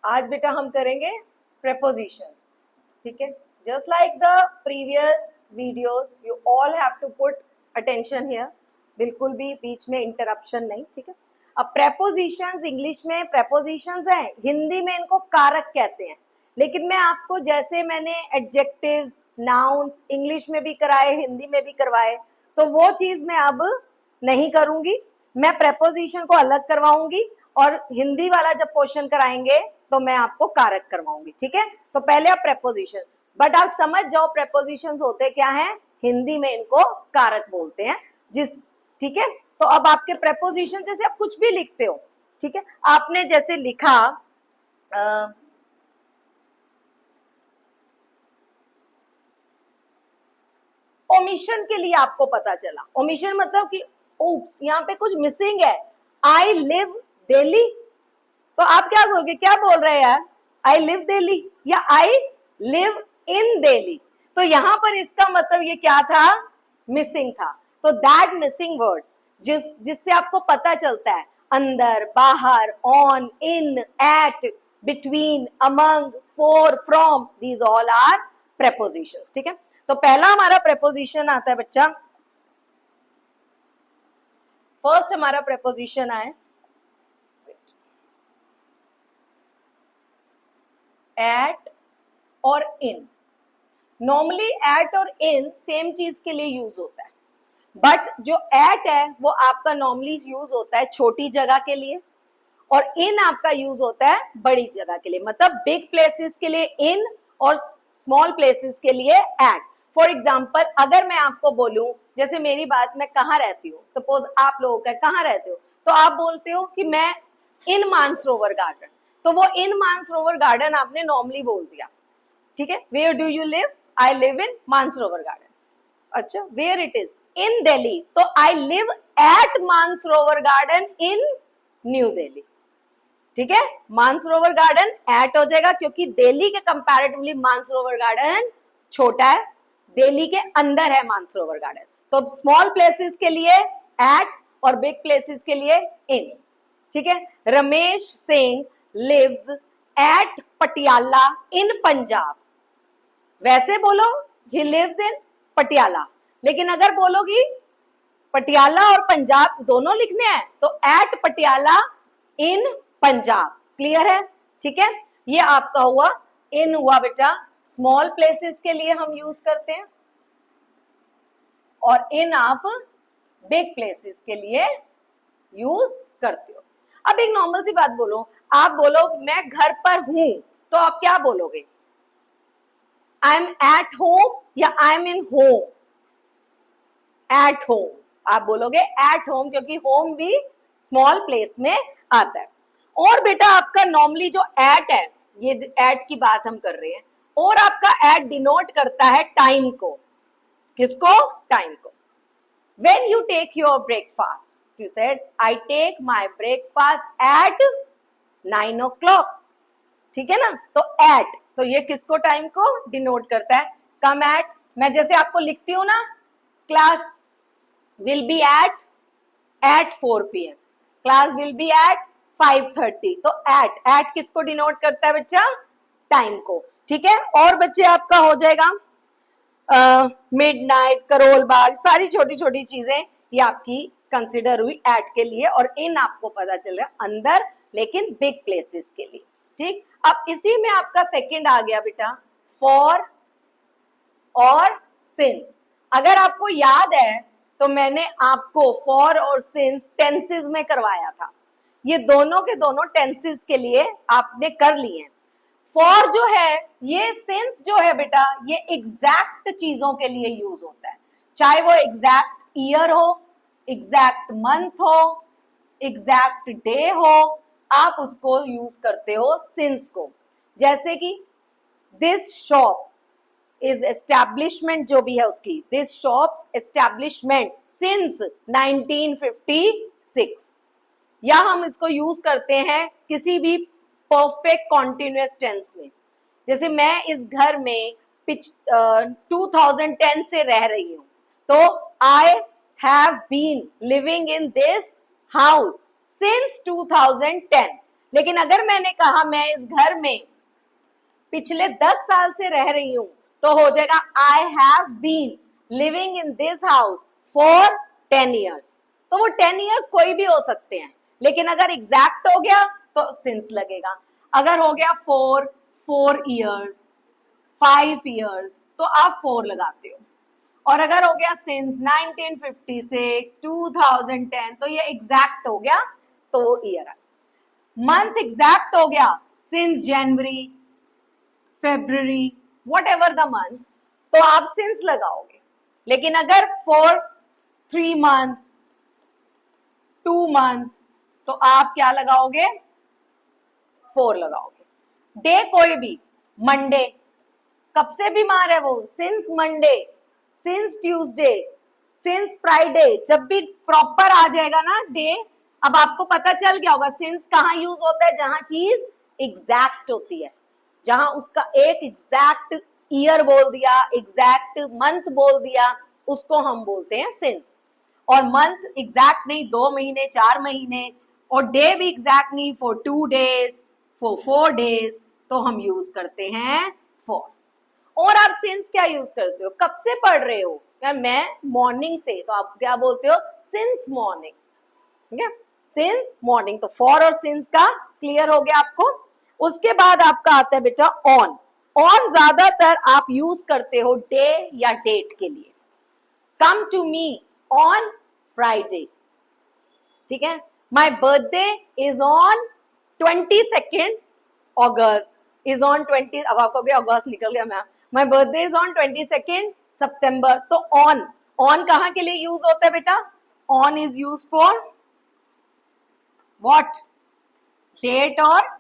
आज बेटा हम करेंगे prepositions, ठीक है। Just like the previous videos, you all have to put attention here. बिल्कुल भी बीच में interruption नहीं, ठीक है। अब prepositions इंग्लिश में prepositions हैं, हिंदी में इनको कारक कहते हैं। लेकिन मैं आपको जैसे मैंने adjectives, nouns इंग्लिश में भी कराए, हिंदी में भी करवाए, तो वो चीज मैं अब नहीं करूंगी। मैं preposition को अलग करवाऊंगी और हिंदी वाला जब क्वेश्चन कराएंगे तो मैं आपको कारक करवाऊंगी, ठीक है। तो पहले आप प्रेपोजिशन, बट आप समझ जाओ प्रेपोजिशंस होते क्या हैं, हिंदी में इनको कारक बोलते हैं ठीक है। तो अब आपके प्रेपोजिशन जैसे आप कुछ भी लिखते हो, ठीक है। आपने जैसे लिखा ओमिशन के लिए आपको पता चला, ओमिशन मतलब कि ओप्स यहाँ पे कुछ मिसिंग है, आई लिव दिल्ली, तो आप क्या बोलोगे, क्या बोल रहे हैं यार, आई लिव दिल्ली या आई लिव इन दिल्ली। तो यहां पर इसका मतलब ये क्या था, मिसिंग था। तो दैट मिसिंग वर्ड्स जिससे आपको पता चलता है अंदर, बाहर, on, in, at, between, among, for, from, these all are prepositions, ठीक है। तो पहला हमारा प्रेपोजिशन आता है बच्चा, फर्स्ट हमारा प्रेपोजिशन आए एट और इन। नॉर्मली एट और इन सेम चीज के लिए यूज होता है, बट जो एट है वो आपका नॉर्मली यूज होता है छोटी जगह के लिए और इन आपका यूज होता है बड़ी जगह के लिए। मतलब बिग प्लेसेस के लिए इन और स्मॉल प्लेसेस के लिए एट। फॉर एग्जाम्पल अगर मैं आपको बोलूं, जैसे मेरी बात, मैं कहाँ रहती हूँ, सपोज आप लोगों का कहाँ रहते हो, तो आप बोलते हो कि मैं इन मानसरोवर गार्डन, तो वो इन मानसरोवर गार्डन आपने नॉर्मली बोल दिया, ठीक है। Where do you live, I live in Mansarovar garden. अच्छा, where it is, in Delhi, तो I live at Mansarovar garden in New Delhi, ठीक है। मानसरोवर गार्डन एट हो जाएगा क्योंकि दिल्ली के कंपैरेटिवली मानसरोवर गार्डन छोटा है, दिल्ली के अंदर है मानसरोवर गार्डन। तो स्मॉल प्लेसेस के लिए एट और बिग प्लेसेस के लिए इन, ठीक है। रमेश सिंह लिव्स एट पटियाला इन पंजाब। वैसे बोलो ही लिव्स इन पटियाला, लेकिन अगर बोलोगी पटियाला और पंजाब दोनों लिखने हैं तो एट पटियाला इन पंजाब। क्लियर है, ठीक है। ये आपका हुआ इन हुआ बेटा, स्मॉल प्लेसेस के लिए हम यूज करते हैं, और इन आप बिग प्लेसेस के लिए यूज करते हो। अब एक नॉर्मल सी बात बोलो, आप बोलो मैं घर पर हूं, तो आप क्या बोलोगे, आई एम एट होम या I am in home, at home आप बोलोगे, एट होम, क्योंकि होम भी स्मॉल प्लेस में आता है। और बेटा आपका नॉर्मली जो एट है, ये एट की बात हम कर रहे हैं, और आपका एट डिनोट करता है टाइम को, किसको, टाइम को। When you take your breakfast, you said I take my breakfast at 9 o'clock, ठीक है ना। तो at, तो ये किसको, टाइम को डिनोट करता है। कम एट, मैं जैसे आपको लिखती हूँ ना, class will be at 4 PM, class will be at 5:30, तो at किसको डिनोट करता है बच्चा, टाइम को, ठीक है। और बच्चे आपका हो जाएगा मिडनाइट, करोल बाग, सारी छोटी छोटी चीजें ये आपकी कंसिडर हुई एट के लिए, और इन आपको पता चल रहा अंदर, लेकिन बिग प्लेसेस के लिए, ठीक। अब इसी में आपका सेकंड आ गया बेटा फॉर और सिंस। अगर आपको याद है तो मैंने आपको फॉर और सिंस टेंसेस में करवाया था, ये दोनों के दोनों टेंसेस के लिए आपने कर लिए हैं। फॉर जो है, ये सिंस जो है बेटा, ये एग्जैक्ट चीजों के लिए यूज होता है, चाहे वो एग्जैक्ट ईयर हो, एग्जैक्ट मंथ हो, एग्जैक्ट डे हो, आप उसको यूज करते हो सिंस को। जैसे कि दिस शॉप इज एस्टैब्लिशमेंट जो भी है उसकी, दिस शॉप्स एस्टैब्लिशमेंट सिंस 1956, या हम इसको यूज करते हैं किसी भी परफेक्ट कॉन्टिन्यूअस टेंस में। जैसे मैं इस घर में 2010 से रह रही हूं, तो I have been living in this house since 2010, लेकिन अगर मैंने कहा मैं इस घर में पिछले 10 साल से रह रही हूं, तो हो जाएगा I have been living in this house for 10 years. तो वो 10 ईयर्स कोई भी हो सकते हैं, लेकिन अगर एग्जैक्ट हो गया तो सिंस लगेगा। अगर हो गया 4 ईयर्स, 5 ईयर्स, तो आप 4 लगाते हो। और अगर हो गया सिंस 1956, 2010, तो ये एग्जैक्ट हो गया, तो वो ईयर है। मंथ एग्जैक्ट हो गया, since January, February, what ever the month, तो आप सिंस लगाओगे। लेकिन अगर फॉर 3 मंथ्स, 2 मंथ्स, तो आप क्या लगाओगे? 4 लगाओगे। डे कोई भी, मंडे, कब से बीमार है वो? Since Monday, since Tuesday, since Friday, जब भी प्रॉपर आ जाएगा ना डे, अब आपको पता चल गया होगा सिंस कहाँ यूज होता है, जहां चीज एग्जैक्ट होती है, जहां उसका एक एग्जैक्ट ईयर बोल दिया, एग्जैक्ट मंथ बोल दिया, उसको हम बोलते हैं सिंस। और मंथ एग्जैक्ट नहीं, 2 महीने, 4 महीने, और डे भी एग्जैक्ट नहीं, फॉर 2 डेज, फॉर 4 डेज, तो हम यूज करते हैं फॉर। और आप सिंस क्या यूज करते हो? कब से पढ़ रहे हो? या मैं मॉर्निंग से, तो आप क्या बोलते हो? Since morning. ठीक है, सिंस मॉर्निंग। तो फॉर और सिंस का क्लियर हो गया आपको। उसके बाद आपका आता है बेटा ऑन। ऑन ज्यादातर आप यूज करते हो डे या डेट के लिए। Come to me on Friday, ठीक है। My birthday is on 22 August, is on 20, अब आपको भी अगस्त निकल गया ma'am. My birthday is on 22 सितंबर। तो ऑन, ऑन कहां के लिए यूज होता है बेटा? On is use for what? Date और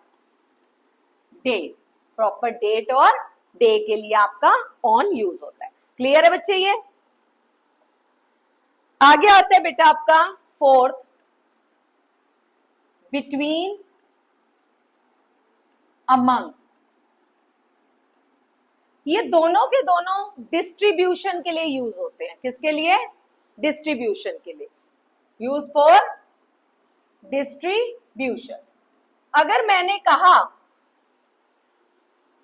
डे, प्रॉपर डेट और डे के लिए आपका ऑन यूज होता है। क्लियर है बच्चे? ये आगे आता है बेटा आपका फोर्थ, बिटवीन, अमंग। ये दोनों के दोनों डिस्ट्रीब्यूशन के लिए यूज होते हैं। किसके लिए? डिस्ट्रीब्यूशन के लिए, यूज फॉर डिस्ट्रीब्यूशन। अगर मैंने कहा,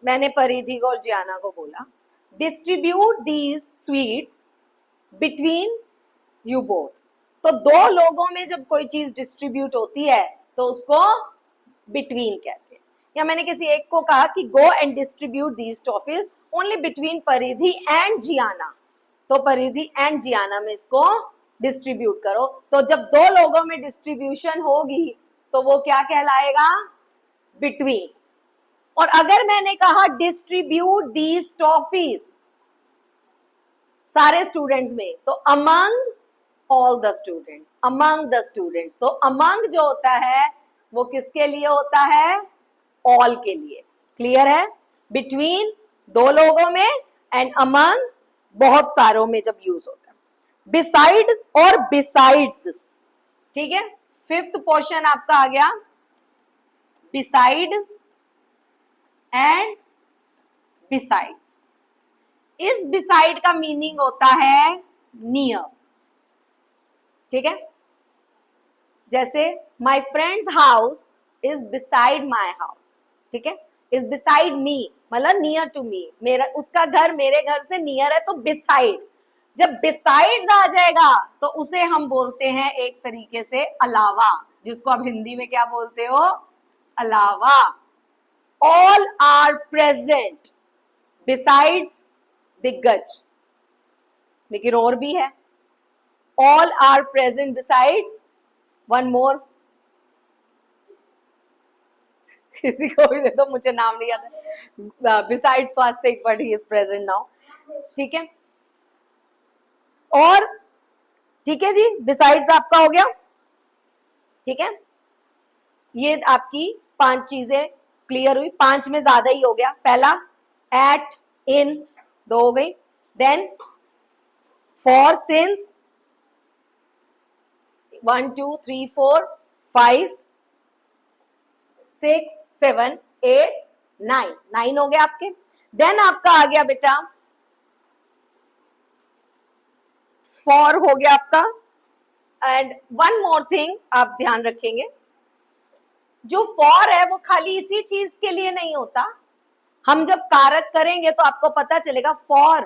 मैंने परिधि को और जियाना को बोला, distribute these sweets between you both, तो 2 लोगों में जब कोई चीज डिस्ट्रीब्यूट होती है तो उसको बिटवीन कहते हैं। या मैंने किसी एक को कहा कि go and distribute these toffees only between परिधि एंड जियाना, तो परिधि एंड जियाना में इसको डिस्ट्रीब्यूट करो। तो जब 2 लोगों में डिस्ट्रीब्यूशन होगी तो वो क्या कहलाएगा? बिटवीन। और अगर मैंने कहा डिस्ट्रीब्यूट दीज टॉफीज सारे स्टूडेंट्स में, तो among all the students, among the students. तो अमंग जो होता है वो किसके लिए होता है? ऑल के लिए। क्लियर है? बिटवीन 2 लोगों में, एंड अमंग बहुत सारों में जब यूज होता है। बिसाइड और बिसाइड्स, ठीक है। 5th पोर्शन आपका आ गया, बिसाइड एंड बिसाइड्स। इस बिसाइड का मीनिंग होता है नियर, ठीक है। जैसे my friends house is beside my house, ठीक है। इज बिसाइड मी, मतलब नियर टू मी, मेरा उसका घर मेरे घर से नियर है, तो बिसाइड। जब बिसाइड्स आ जाएगा तो उसे हम बोलते हैं एक तरीके से अलावा, जिसको आप हिंदी में क्या बोलते हो? अलावा। ऑल आर प्रेजेंट बिसाइड्स दिग्गज, लेकिन और भी है। All are present besides one more, किसी को भी दे दो, मुझे नाम नहीं आता। बिसाइड स्वास्थ्य but he is present now, ठीक है। और ठीक है जी, बिसाइड्स आपका हो गया, ठीक है। ये आपकी 5 चीजें क्लियर हुई। 5 में ज्यादा ही हो गया। पहला एट, इन, 2 हो गई। देन फॉर, सिंस, 1 2 3 4 5 6 7 8 9, 9 हो गया आपके। देन आपका आ गया बेटा फॉर, हो गया आपका। एंड वन मोर थिंग आप ध्यान रखेंगे, जो फॉर है वो खाली इसी चीज के लिए नहीं होता, हम जब कारक करेंगे तो आपको पता चलेगा फॉर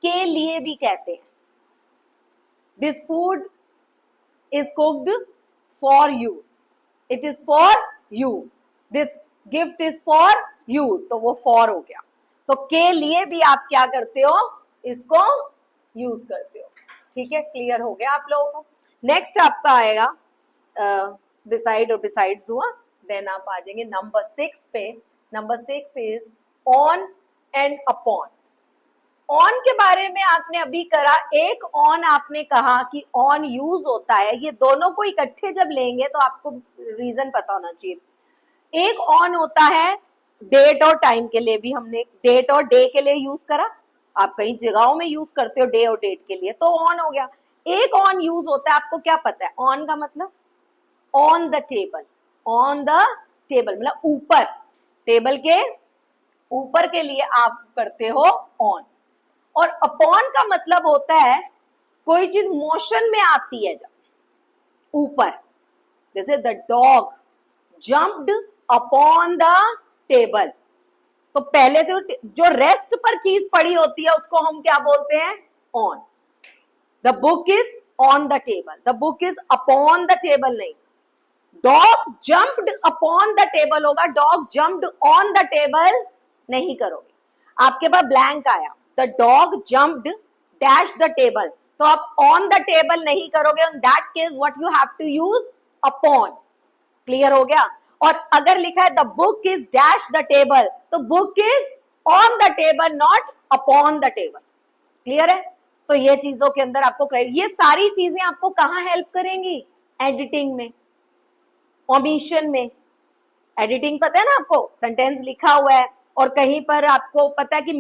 के लिए भी कहते हैं। This food is cooked for you, it is for you, this gift is for you, तो वो फॉर हो गया। तो के लिए भी आप क्या करते हो, इसको यूज करते हो। ठीक है, क्लियर हो गया आप लोगों को। नेक्स्ट आपका आएगा बिसाइड और बिसाइड्स हुआ, देन आप आ जाएंगे नंबर 6 पे। Number 6 is on and upon. On के बारे में आपने अभी करा, एक ऑन आपने कहा कि ऑन यूज होता है, ये दोनों को इकट्ठे जब लेंगे तो आपको रीजन पता होना चाहिए। एक ऑन होता है डेट और टाइम के लिए, भी हमने डेट और डे के लिए यूज करा, आप कई जगहों में यूज करते हो डे और डेट के लिए, तो ऑन हो गया। एक ऑन यूज होता है, आपको क्या पता है ऑन का मतलब? On the table, on the table मतलब ऊपर, टेबल के ऊपर के लिए आप करते हो ऑन। और अपॉन का मतलब होता है कोई चीज मोशन में आती है जब ऊपर, जैसे the dog jumped upon the table, तो पहले से जो रेस्ट पर चीज पड़ी होती है उसको हम क्या बोलते हैं, on. The book is on the table, the book is upon the table नहीं। Dog jumped upon the table होगा, dog jumped on the table नहीं करोगे। आपके पास ब्लैंक आया, the dog jumped dash the table, तो आप ऑन द टेबल नहीं करोगे, in that case what you have to use, upon. Clear हो गया। और अगर लिखा है the book is dash the table, तो book is on the table not upon the table. Clear है। तो ये चीजों के अंदर आपको ये सारी चीजें आपको कहां हेल्प करेंगी, एडिटिंग में, ओमिशन में। एडिटिंग पता है ना आपको, सेंटेंस लिखा हुआ है और कहीं पर आपको पता है कि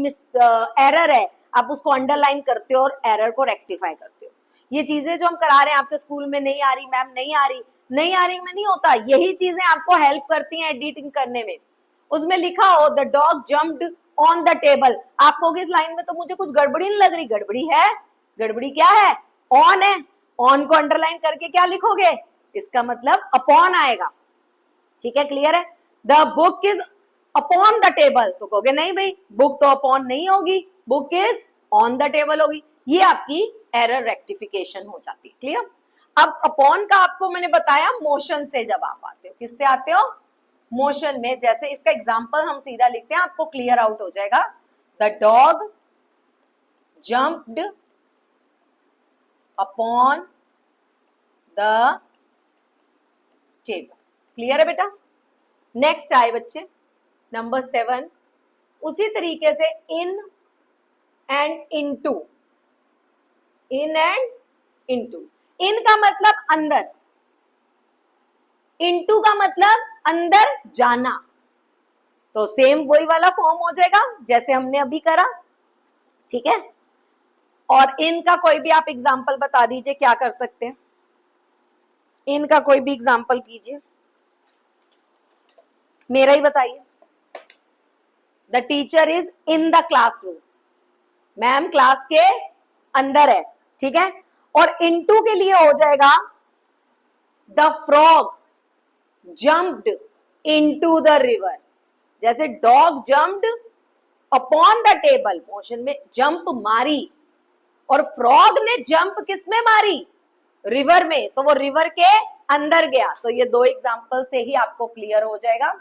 एरर है, आप उसको अंडरलाइन करते हो और एरर को रेक्टिफाई करते हो। ये चीजें जो हम करा रहे हैं आपके स्कूल में, नहीं आ रही मैम, नहीं आ रही, नहीं आ रही में नहीं होता, यही चीजें आपको हेल्प करती हैं एडिटिंग करने में। उसमें लिखा हो the dog jumped on the table, आप कहोगे इस लाइन में तो मुझे कुछ गड़बड़ी नहीं लग रही, गड़बड़ी है। गड़बड़ी क्या है, ऑन है, ऑन को अंडरलाइन करके क्या लिखोगे, इसका मतलब अपॉन आएगा। ठीक है, क्लियर है। The book is upon the table, तो कहोगे नहीं भाई बुक तो अपॉन नहीं होगी, book is on the table होगी। ये आपकी एरर रेक्टिफिकेशन हो जाती है। क्लियर। अब अपॉन का आपको मैंने बताया मोशन से जब आप आते हो, किससे आते हो, मोशन में। जैसे इसका एग्जांपल हम सीधा लिखते हैं, आपको क्लियर आउट हो जाएगा। The dog jumped upon the table. Clear है बेटा। नेक्स्ट आए बच्चे नंबर 7, उसी तरीके से in and into. In and into, in का मतलब अंदर, इनटू का मतलब अंदर जाना, तो सेम वही वाला फॉर्म हो जाएगा जैसे हमने अभी करा। ठीक है। और इन का कोई भी आप एग्जांपल बता दीजिए, क्या कर सकते हैं, इन का कोई भी एग्जांपल कीजिए, मेरा ही बताइए। The teacher is in the classroom, ma'am class के अंदर है। ठीक है। और इनटू के लिए हो जाएगा the frog jumped into the river, जैसे dog jumped upon the table, motion में जंप मारी, और फ्रॉग ने जंप किस में मारी, रिवर में, तो वो रिवर के अंदर गया। तो ये दो एग्जांपल से ही आपको क्लियर हो जाएगा।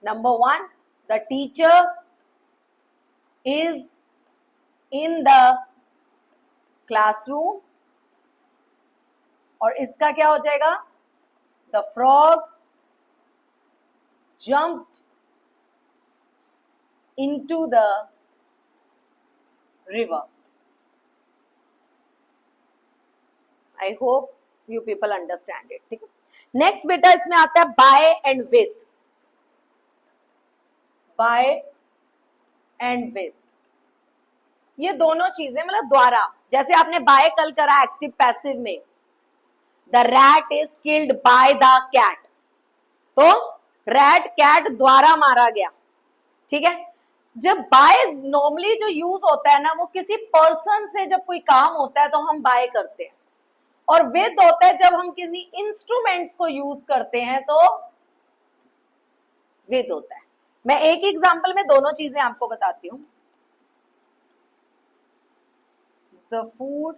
Number 1, the teacher is in the classroom, और इसका क्या हो जाएगा, the frog jumped into the river. I hope you people understand it. ठीक है। नेक्स्ट बेटा इसमें आता है by and with. By and with, ये दोनों चीजें मतलब द्वारा, जैसे आपने बाय कल करा एक्टिव पैसिव में, the rat is killed by the cat, तो रैट कैट द्वारा मारा गया। ठीक है। जब बाय नॉर्मली जो यूज होता है ना, वो किसी पर्सन से जब कोई काम होता है तो हम बाय करते हैं, और विद होता है जब हम किसी इंस्ट्रूमेंट्स को यूज करते हैं तो विद होता है। मैं एक एग्जांपल में दोनों चीजें आपको बताती हूं। The food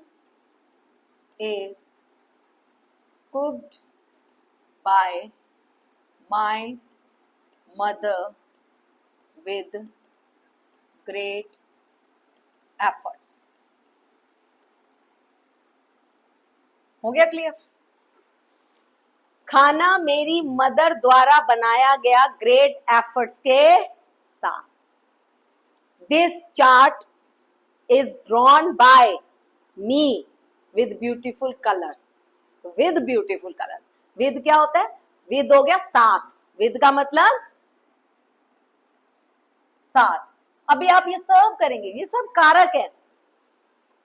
is cooked bye my mother with great efforts. हो गया क्लियर? खाना मेरी मदर द्वारा बनाया गया ग्रेट एफर्ट्स के साथ। This chart is drawn by me with beautiful colours. With beautiful colours, with क्या होता है? विद हो गया साथ, विद का मतलब साथ। अभी आप ये सब करेंगे, ये सब कारक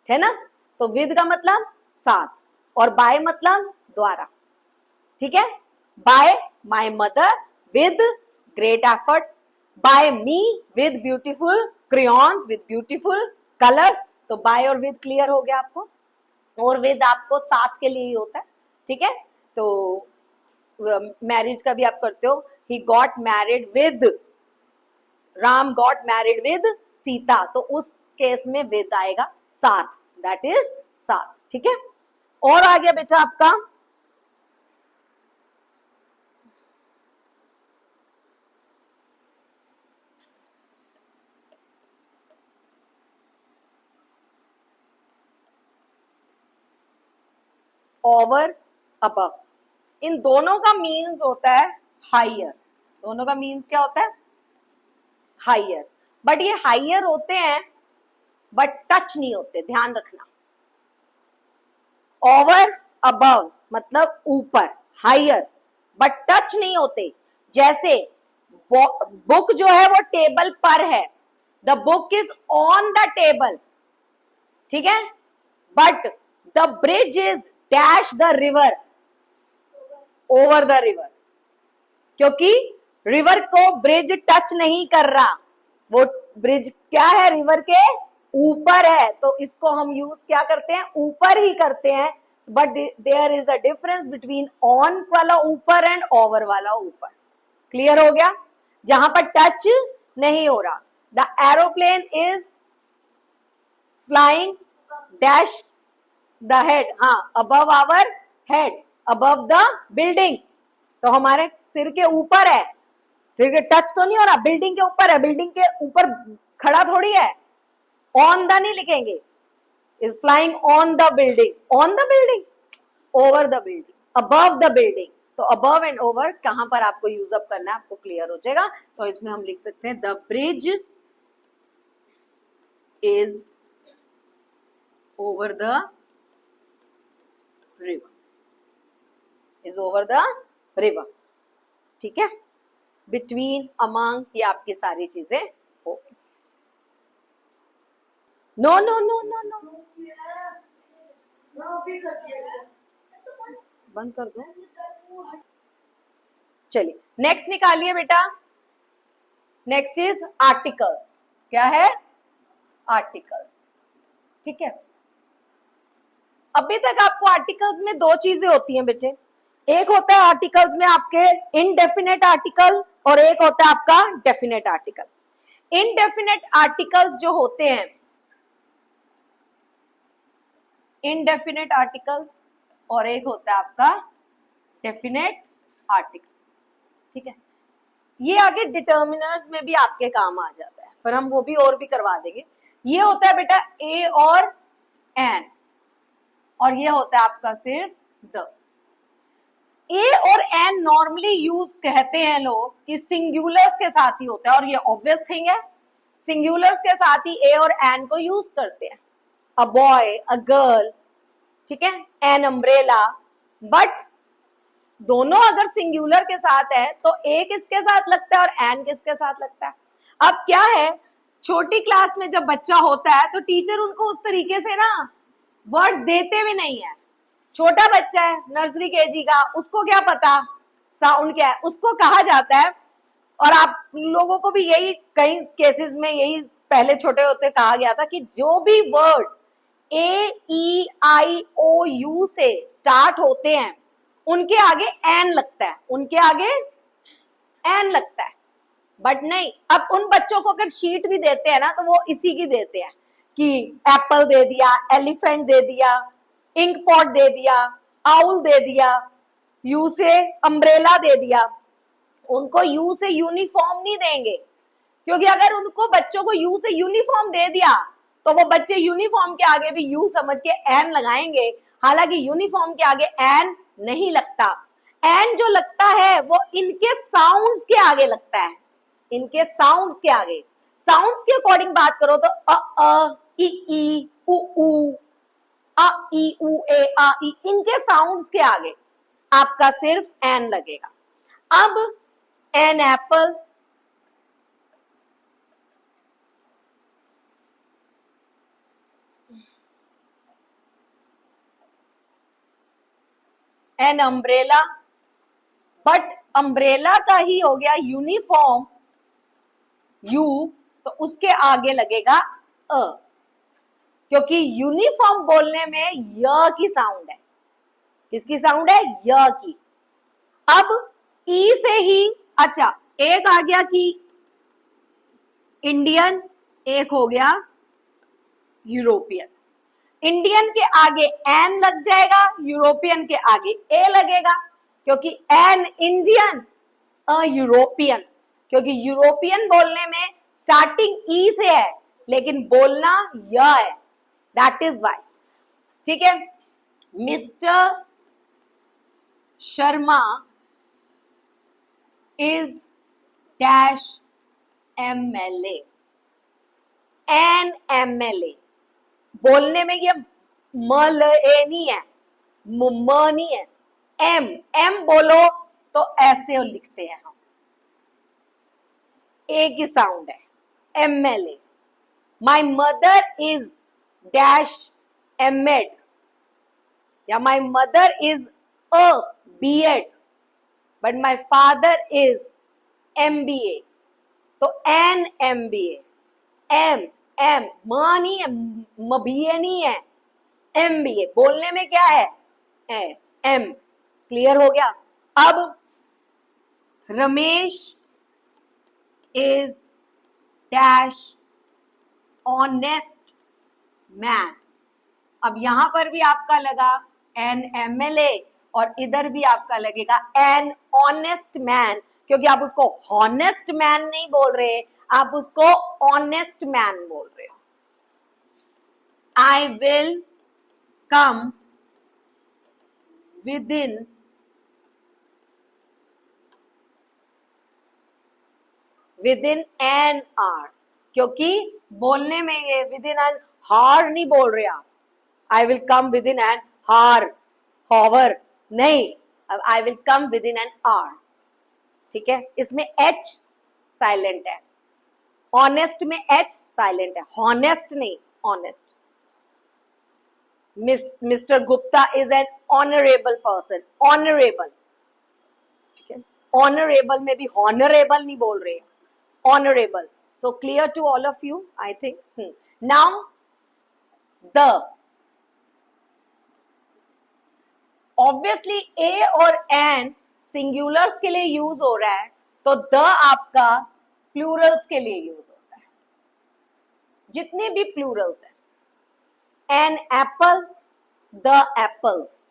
है ना? तो विद का मतलब साथ और बाय मतलब द्वारा, ठीक है? By my mother with great efforts, by me with beautiful crayons, with beautiful colours. तो बाय और विद क्लियर हो गया आपको, और विद आपको साथ के लिए ही होता है, ठीक है? तो मैरिज का भी आप करते हो, he got married with, Ram got married with Sita, तो उस केस में विद आएगा साथ, दैट इज साथ, ठीक है? और आ गया बेटा आपका ओवर अबव। इन दोनों का मीन्स होता है हायर। दोनों का मीन्स क्या होता है? हायर। बट ये हायर होते हैं बट टच नहीं होते, ध्यान रखना। ओवर अबव मतलब ऊपर, हायर, बट टच नहीं होते। जैसे बुक जो है वो टेबल पर है, the book is on the table, ठीक है? But the bridge is dash the river, over the river, क्योंकि रिवर को ब्रिज टच नहीं कर रहा, वो ब्रिज क्या है? रिवर के ऊपर है, तो इसको हम यूज क्या करते हैं? ऊपर ही करते हैं। But there is a difference between on वाला ऊपर एंड ओवर वाला ऊपर। क्लियर हो गया? जहां पर टच नहीं हो रहा। The aeroplane is flying dash the head, हाँ, above our head, above the building, तो हमारे सिर के ऊपर है, सिर के टच तो नहीं हो रहा, बिल्डिंग के ऊपर है, बिल्डिंग के ऊपर खड़ा थोड़ी है। ऑन द नहीं लिखेंगे, is flying on the building, on the building, over the building, above the building. तो अबव एंड ओवर कहां पर आपको यूज अप करना है, आपको क्लियर हो जाएगा। तो इसमें हम लिख सकते हैं the bridge is over the river, is over the river, ठीक है? बिटवीन, अमंग, ये आपकी सारी चीजें हो गई। No no no no no, बंद कर दो। चलिए नेक्स्ट निकालिए बेटा। Next is articles. क्या है? आर्टिकल्स, ठीक है? अभी तक आपको आर्टिकल्स में दो चीजें होती हैं बेटे। एक होता है आर्टिकल्स में आपके इनडेफिनेट आर्टिकल, और एक होता है आपका डेफिनेट आर्टिकल। इनडेफिनेट आर्टिकल्स जो होते हैं, इनडेफिनेट आर्टिकल्स, और एक होता है आपका डेफिनेट आर्टिकल्स, ठीक है? ये आगे डिटर्मिनर्स में भी आपके काम आ जाता है, पर हम वो भी और भी करवा देंगे। ये होता है बेटा ए और एन, और ये होता है आपका सिर्फ द। ए और एन नॉर्मली यूज कहते हैं लोग कि सिंगुलर्स के साथ ही होता है, और ये ऑब्वियस थिंग है, सिंगुलर्स के साथ ही ए और एन को यूज करते हैं। अ बॉय, अ गर्ल, ठीक है, एन अम्ब्रेला। बट दोनों अगर सिंगुलर के साथ है तो ए किसके साथ लगता है और एन किसके साथ लगता है? अब क्या है, छोटी क्लास में जब बच्चा होता है तो टीचर उनको उस तरीके से ना वर्ड्स देते भी नहीं है। छोटा बच्चा है, नर्सरी केजी का, उसको क्या पता साउंड क्या है, उसको कहा जाता है। और आप लोगों को भी यही कई केसेस में यही पहले छोटे होते कहा गया था कि जो भी words A E I O U से स्टार्ट होते हैं उनके आगे एन लगता है, उनके आगे एन लगता है, बट नहीं, अब उन बच्चों को अगर शीट भी देते हैं ना तो वो इसी की देते हैं कि एप्पल दे दिया, एलिफेंट दे दिया, इंक पॉट दे दिया, आउल दे दिया, यू से अम्ब्रेला दे दिया। उनको यू से यूनिफॉर्म नहीं देंगे, क्योंकि अगर उनको बच्चों को यू से यूनिफॉर्म दे दिया तो वो बच्चे यूनिफॉर्म के आगे भी यू समझ के एन लगाएंगे, हालांकि यूनिफॉर्म के आगे एन नहीं लगता। एन जो लगता है वो इनके साउंड्स के आगे लगता है, इनके साउंड्स के आगे। साउंड्स के अकॉर्डिंग बात करो तो अ ई उ ऊ, अ ई उ ए आ ई, इनके साउंड्स के आगे आपका सिर्फ एन लगेगा। अब an apple, an umbrella, but umbrella का ही हो गया यूनिफॉर्म यू, तो उसके आगे लगेगा अ, क्योंकि यूनिफॉर्म बोलने में य की साउंड है। किसकी साउंड है? य की। अब ई से ही, अच्छा एक आ गया कि इंडियन, एक हो गया यूरोपियन। इंडियन के आगे एन लग जाएगा, यूरोपियन के आगे ए लगेगा, क्योंकि एन इंडियन, अ यूरोपियन, क्योंकि यूरोपियन बोलने में स्टार्टिंग ई से है लेकिन बोलना य है, दैट इज वाई। ठीक है, mister Sharma is dash MLA, an MLA. बोलने में ये म ल ए नहीं है, म नहीं है, एम, एम बोलो तो ऐसे लिखते हैं हम, ए की साउंड है, MLA. My mother is dash MEd, या my mother is a BEd, but my father is MBA, तो एन एमबीए। एम, एम म नहीं है, बीए नहीं है, एमबीए। बोलने में क्या है? एम। क्लियर हो गया? अब Ramesh is dash honest man. अब यहां पर भी आपका लगा एन एमएलए और इधर भी आपका लगेगा एन ऑनेस्ट मैन, क्योंकि आप उसको हॉनेस्ट मैन नहीं बोल रहे, आप उसको ऑनेस्ट मैन बोल रहे हो। आई will come within an our, क्योंकि बोलने में ये विदिन एन हार नहीं बोल रहे आप। I will come within an hour, hour नहीं, अब I will come within an hour. ठीक है, इसमें एच साइलेंट है, ऑनेस्ट में एच साइलेंट है, हॉनेस्ट नहीं, honest. Mister Gupta is an honourable person, honourable. ठीक है, ऑनरेबल में भी हॉनरेबल नहीं बोल रहे, honourable. So clear to all of you, I think. Now the, obviously A और एन सिंगुलर्स के लिए यूज हो रहा है, तो द आपका प्लूरल्स के लिए यूज होता है। जितने भी प्लूरल्स हैं, एन एप्पल, द एप्पल्स।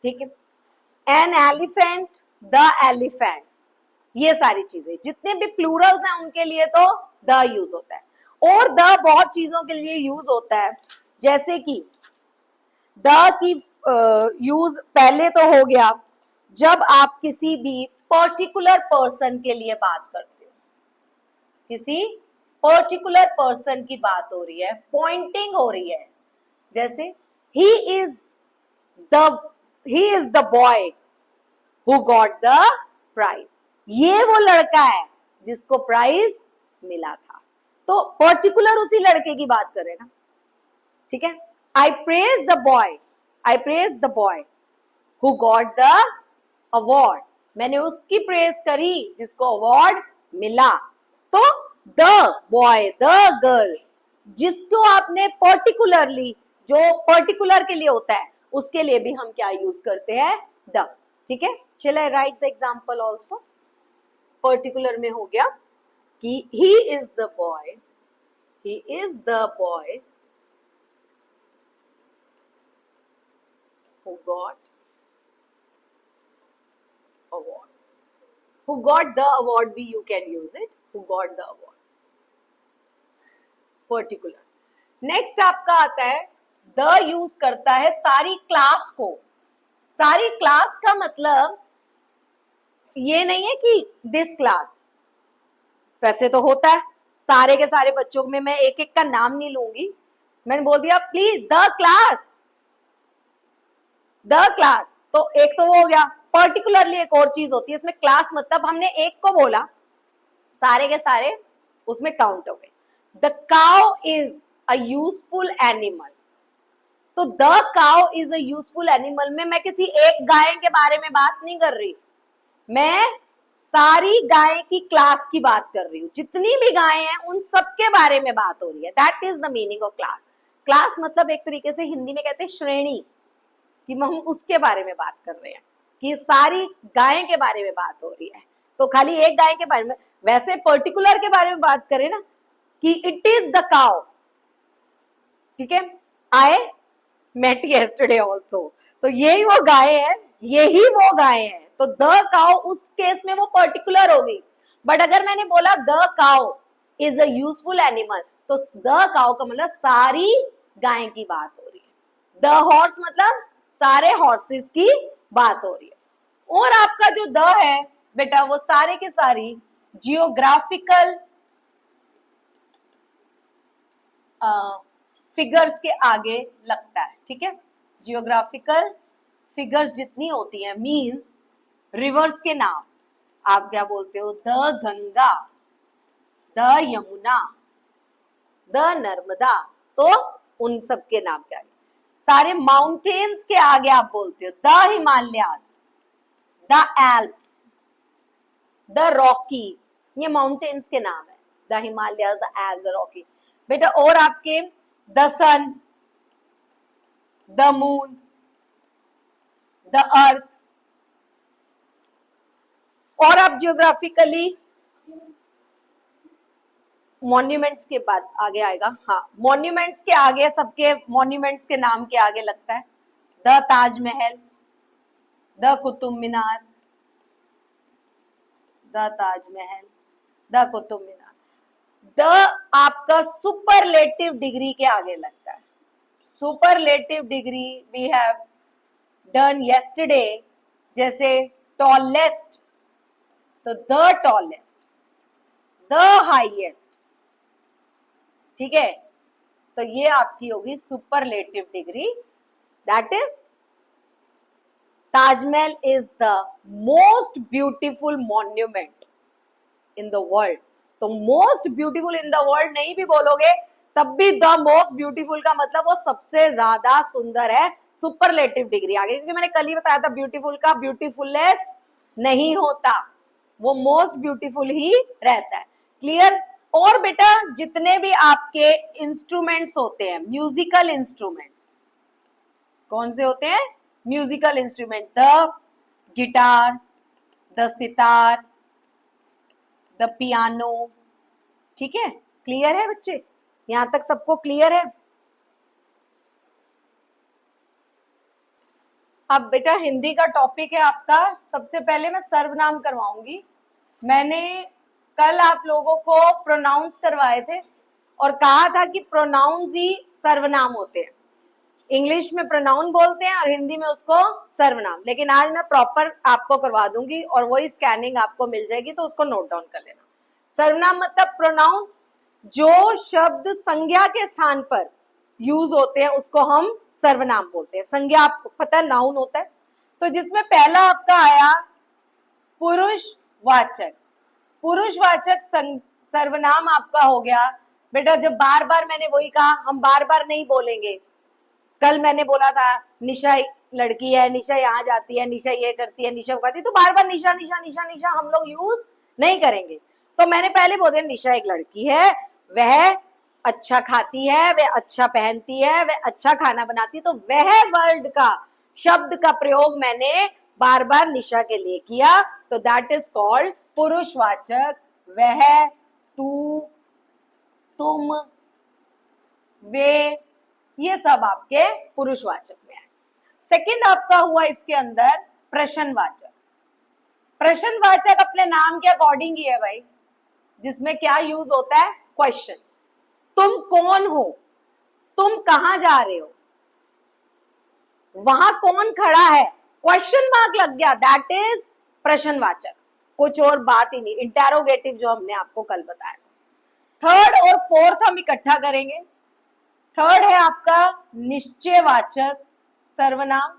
ठीक है, एन एलिफेंट, द एलिफेंट्स। ये सारी चीजें जितने भी प्लूरल्स हैं उनके लिए तो द यूज होता है। और द बहुत चीजों के लिए यूज होता है, जैसे कि द की यूज पहले तो हो गया जब आप किसी भी पर्टिकुलर पर्सन के लिए बात करते हो, किसी पर्टिकुलर पर्सन की बात हो रही है, पॉइंटिंग हो रही है, जैसे ही is the boy who got the prize, ये वो लड़का है जिसको प्राइज मिला था, तो पर्टिकुलर उसी लड़के की बात करें ना। ठीक है, I praise the boy who got the award, मैंने उसकी प्रेज करी जिसको अवार्ड मिला। तो द बॉय, द गर्ल, जिसको आपने पर्टिकुलरली, जो पर्टिकुलर के लिए होता है उसके लिए भी हम क्या यूज करते हैं? द। ठीक है, shall I write the example also? Particular में हो गया कि ही is the boy who got award. Who got the award भी you can use it. Who got the award. Particular. Next आपका आता है द यूज करता है सारी क्लास को. सारी क्लास का मतलब ये नहीं है कि दिस क्लास, वैसे तो होता है सारे के सारे बच्चों में, मैं एक एक का नाम नहीं लूंगी, मैंने बोल दिया प्लीज द क्लास, तो एक तो वो हो गया. पर्टिकुलरली एक और चीज होती है इसमें, क्लास मतलब हमने एक को बोला, सारे के सारे उसमें काउंट हो गए. The cow is a useful animal. तो the cow is a useful animal में मैं किसी एक गाय के बारे में बात नहीं कर रही, मैं सारी गाय की क्लास की बात कर रही हूँ. जितनी भी गायें हैं उन सबके बारे में बात हो रही है. That is the meaning of class. Class मतलब एक तरीके से हिंदी में कहते हैं श्रेणी, कि हम उसके बारे में बात कर रहे हैं, कि सारी गायें के बारे में बात हो रही है. तो खाली एक गाय के बारे में, वैसे पर्टिकुलर के बारे में बात करें ना कि इट इज द काउ, ठीक है, आई मेट यस्टरडे ऑल्सो, तो यही वो गाय है, यही वो गाय है. तो द काउ उस केस में वो पर्टिकुलर हो गई. बट अगर मैंने बोला the cow is a useful animal, तो द काउ का मतलब सारी गाय की बात हो रही है. द हॉर्स मतलब सारे हॉर्सेस की बात हो रही है. और आपका जो द है बेटा वो सारे के सारी जियोग्राफिकल फिगर्स के आगे लगता है. ठीक है, जियोग्राफिकल फिगर्स जितनी होती हैं, मींस रिवर्स के नाम, आप क्या बोलते हो, the Ganga, the Yamuna, the Narmada, तो उन सब के नाम क्या है. सारे माउंटेन्स के आगे आप बोलते हो the Himalayas, the Alps, the Rocky, ये माउंटेन्स के नाम है. The Himalayas, the Alps, the Rocky. बेटा और आपके the sun, the moon, the earth. और आप जियोग्राफिकली मॉन्यूमेंट्स के बाद आगे आएगा. हाँ, मॉन्यूमेंट्स के आगे, सबके मॉन्यूमेंट्स के नाम के आगे लगता है the Taj Mahal, the Qutub Minar, the Taj Mahal, the Qutub Minar. The आपका सुपरलेटिव डिग्री के आगे लगता है. Superlative degree we have done yesterday, जैसे टॉलेस्ट, तो द टॉलेस्ट, द हाईएस्ट. ठीक है, तो ये आपकी होगी superlative degree. That is Taj Mahal is the most beautiful monument in the world. तो most beautiful in the world नहीं भी बोलोगे तब भी द मोस्ट ब्यूटीफुल का मतलब वो सबसे ज्यादा सुंदर है. सुपरलेटिव डिग्री आगे, क्योंकि मैंने कल ही बताया था ब्यूटीफुल का ब्यूटीफुलेस्ट नहीं होता, वो मोस्ट ब्यूटीफुल ही रहता है. क्लियर. और बेटा जितने भी आपके इंस्ट्रूमेंट्स होते हैं, म्यूजिकल इंस्ट्रूमेंट्स, कौन से होते हैं, musical instrument, the guitar, the sitar, the piano. ठीक है, क्लियर है बच्चे, यहां तक सबको क्लियर है. अब बेटा हिंदी का टॉपिक है आपका. सबसे पहले मैं सर्वनाम करवाऊंगी. मैंने कल आप लोगों को प्रोनाउंस करवाए थे और कहा था कि प्रोनाउंस ही सर्वनाम होते हैं. इंग्लिश में प्रोनाउन बोलते हैं और हिंदी में उसको सर्वनाम. लेकिन आज मैं प्रॉपर आपको करवा दूंगी और वही स्कैनिंग आपको मिल जाएगी, तो उसको नोट डाउन कर लेना. सर्वनाम मतलब प्रोनाउन, जो शब्द संज्ञा के स्थान पर यूज होते हैं उसको हम सर्वनाम बोलते हैं. संज्ञा आपको पता है नाउन होता है. तो जिसमें पहला आपका आया पुरुषवाचक. पुरुषवाचक सर्वनाम आपका हो गया. बेटा जब बार बार मैंने वही कहा, हम बार बार नहीं बोलेंगे. कल मैंने बोला था निशा लड़की है, निशा यहाँ जाती है, निशा ये करती है, निशा करती है, तो बार बार निशा निशा निशा निशा हम लोग यूज नहीं करेंगे. तो मैंने पहले बोल दिया निशा एक लड़की है, वह अच्छा खाती है, वह अच्छा पहनती है, वह अच्छा खाना बनाती है. तो वह वर्ड का, शब्द का प्रयोग मैंने बार बार निशा के लिए किया, तो दैट इज कॉल्ड पुरुषवाचक वह, तू, तुम, वे, ये सब आपके पुरुषवाचक में है। सेकंड आपका हुआ इसके अंदर प्रश्नवाचक। प्रश्नवाचक अपने नाम के अकॉर्डिंग ही है भाई, जिसमें क्या यूज होता है, क्वेश्चन। तुम कौन हो, तुम कहां जा रहे हो, वहां कौन खड़ा है, क्वेश्चन मार्क लग गया, दैट इज प्रश्नवाचक, कुछ और बात ही नहीं, इंटेरोगेटिव जो हमने आपको कल बताया। थर्ड और फोर्थ हम इकट्ठा करेंगे। थर्ड है आपका निश्चयवाचक सर्वनाम,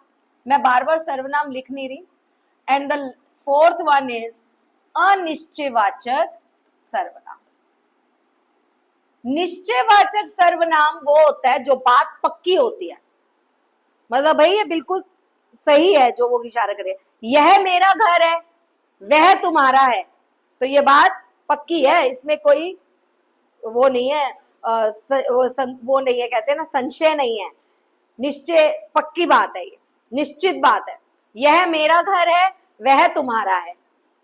मैं बार बार सर्वनाम लिख नहीं रही। And the fourth one is अनिश्चयवाचक सर्वनाम। निश्चयवाचक सर्वनाम वो होता है जो बात पक्की होती है, मतलब भाई ये बिल्कुल सही है जो वो इशारा करे, यह मेरा घर है, वह तुम्हारा है, तो ये बात पक्की है, इसमें कोई वो नहीं है, वो नहीं है, कहते हैं ना संशय नहीं है, निश्चय पक्की बात है, ये निश्चित बात है। यह मेरा घर है, वह तुम्हारा है,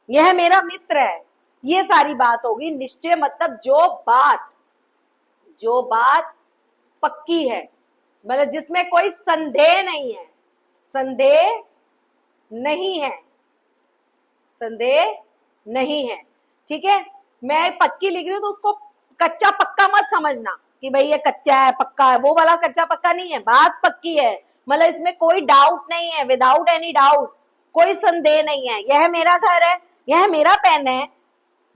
यह मेरा मित्र है, ये सारी बात होगी। निश्चय मतलब जो बात पक्की है, मतलब जिसमें कोई संदेह नहीं है, संदेह नहीं है, संदेह नहीं है, ठीक है। मैं पक्की लिख रही हूं तो उसको कच्चा पक्का मत समझना कि भाई ये कच्चा है पक्का है, वो वाला कच्चा पक्का नहीं है, बात पक्की है, मतलब इसमें कोई डाउट नहीं है, विदाउट एनी डाउट, कोई संदेह नहीं है। यह मेरा घर है, यह मेरा पेन है,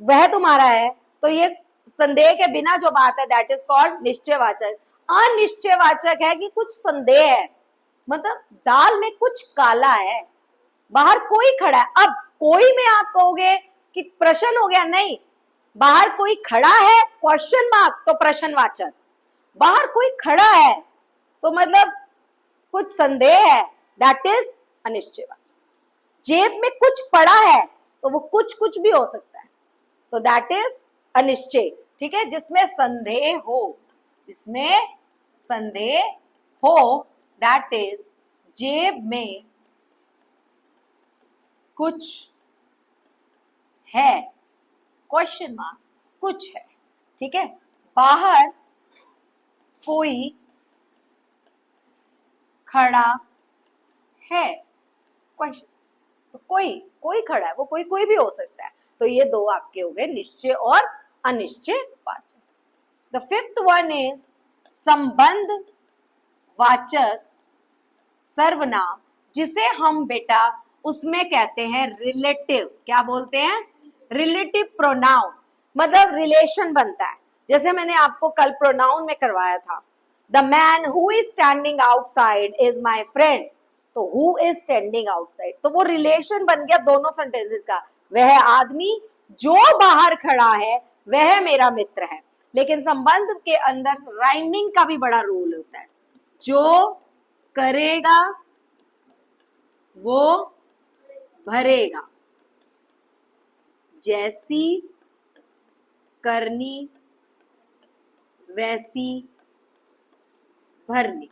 वह तुम्हारा है, तो ये संदेह के बिना जो बात है दैट इज कॉल्ड निश्चयवाचक। अनिश्चयवाचक है कि कुछ संदेह है, मतलब दाल में कुछ काला है, बाहर कोई खड़ा है। अब कोई में आप कहोगे कि प्रश्न हो गया, नहीं, बाहर कोई खड़ा है क्वेश्चन मार्क तो प्रश्नवाचक, बाहर कोई खड़ा है तो मतलब कुछ संदेह है, दैट इज अनिश्चयवाचक। जेब में कुछ पड़ा है तो वो कुछ भी हो सकता है, तो दैट इज अनिश्चय, ठीक है। जिसमें संदेह हो, जिसमें संदेह हो, दैट इज जेब में कुछ है, क्वेश्चन मार्क कुछ है, ठीक है। बाहर कोई खड़ा है, क्वेश्चन, तो कोई खड़ा है, वो कोई भी हो सकता है, तो ये दो आपके हो गए निश्चय और अनिश्चय वाचक। द फिफ्थ वन इज संबंध वाचक सर्वनाम, जिसे हम बेटा उसमें कहते हैं रिलेटिव, क्या बोलते हैं, रिलेटिव प्रोनाउन, मतलब रिलेशन बनता है। जैसे मैंने आपको कल प्रोनाउन में करवाया था, the man who is standing outside is my friend, तो हु इज स्टैंडिंग आउटसाइड, तो वो रिलेशन बन गया दोनों सेंटेंसेस का, वह आदमी जो बाहर खड़ा है वह मेरा मित्र है। लेकिन संबंध के अंदर राइमिंग का भी बड़ा रोल होता है, जो करेगा वो भरेगा, जैसी करनी वैसी भरनी,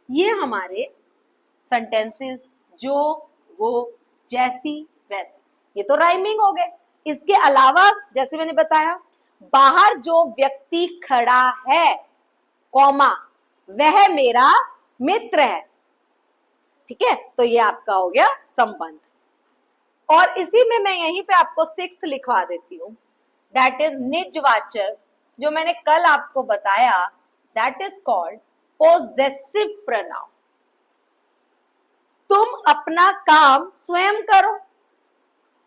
ये हमारे सेंटेंसेस, जो वो जैसी वैसी, ये तो राइमिंग हो गए। इसके अलावा जैसे मैंने बताया, बाहर जो व्यक्ति खड़ा है कॉमा वह मेरा मित्र है, ठीक है, तो ये आपका हो गया संबंध। और इसी में मैं यहीं पे आपको सिक्स्थ लिखवा देती हूं, दैट इज निजवाचक, जो मैंने कल आपको बताया, that is called possessive pronoun. तुम अपना काम स्वयं करो,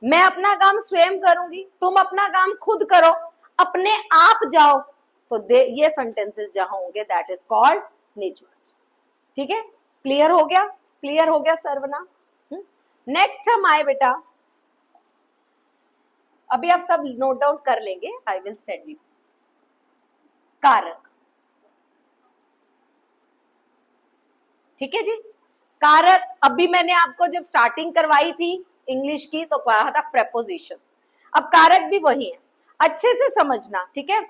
मैं अपना काम स्वयं करूंगी, तुम अपना काम खुद करो, अपने आप जाओ, तो ये सेंटेंसेस जहां होंगे दैट इज कॉल्ड निजवाचक, ठीक है। क्लियर हो गया, क्लियर हो गया सर्वनाम। नेक्स्ट हम आए बेटा, अभी आप सब नोट डाउन कर लेंगे, आई विल सेंड यू, कारक, ठीक है जी। कारक अभी मैंने आपको जब स्टार्टिंग करवाई थी इंग्लिश की तो कहा था प्रेपोजिशंस, अब कारक भी वही है, अच्छे से समझना, ठीक है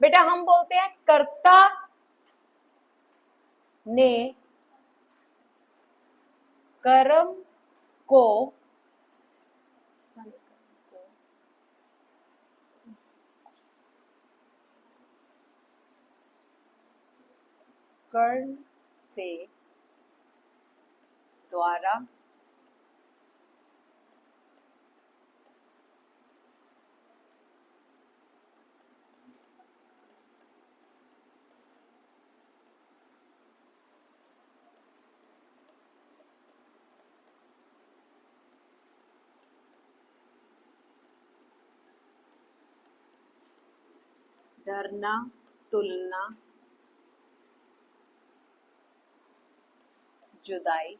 बेटा। हम बोलते हैं कर्ता ने कर्म को कर्ण से द्वारा डरना, तुलना, जुदाई,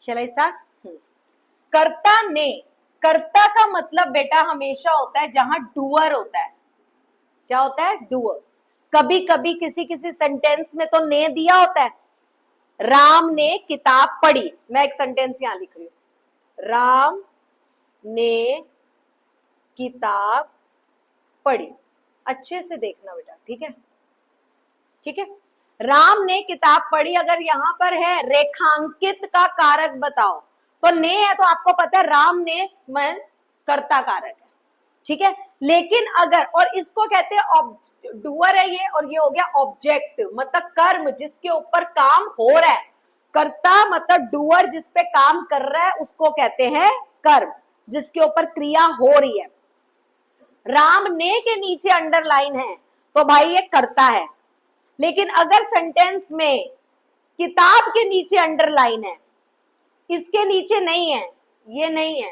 Shall I start? कर्ता ने, कर्ता का मतलब बेटा हमेशा होता है जहां डूअर होता है। क्या होता है? डूअर। कभी कभी किसी किसी सेंटेंस में तो ने दिया होता है। राम ने किताब पढ़ी, मैं एक सेंटेंस यहां लिख रही हूं, राम ने किताब पढ़ी। अच्छे से देखना बेटा, ठीक है? ठीक है, राम ने किताब पढ़ी। अगर यहां पर है रेखांकित का कारक बताओ, तो ने है तो आपको पता है राम ने मन कर्ता कारक है, ठीक है। लेकिन अगर, और इसको कहते हैं डूअर है ये, और ये हो गया ऑब्जेक्ट, मतलब कर्म जिसके ऊपर काम हो रहा है। कर्ता मतलब डूअर जिस पे काम कर रहा है उसको कहते हैं कर्म, जिसके ऊपर क्रिया हो रही है। राम ने के नीचे अंडरलाइन है तो भाई ये कर्ता है। लेकिन अगर सेंटेंस में किताब के नीचे अंडरलाइन है, इसके नीचे नहीं है, ये नहीं है,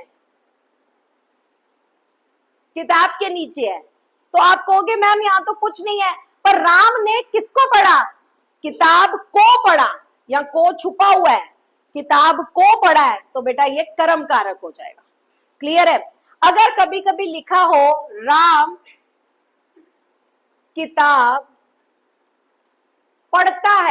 किताब के नीचे है, तो आप कहोगे मैम यहां तो कुछ नहीं है, पर राम ने किसको पढ़ा? किताब को पढ़ा, या को छुपा हुआ है, किताब को पढ़ा है, तो बेटा ये कर्म कारक हो जाएगा। क्लियर है? अगर कभी कभी लिखा हो राम किताब पढ़ता है,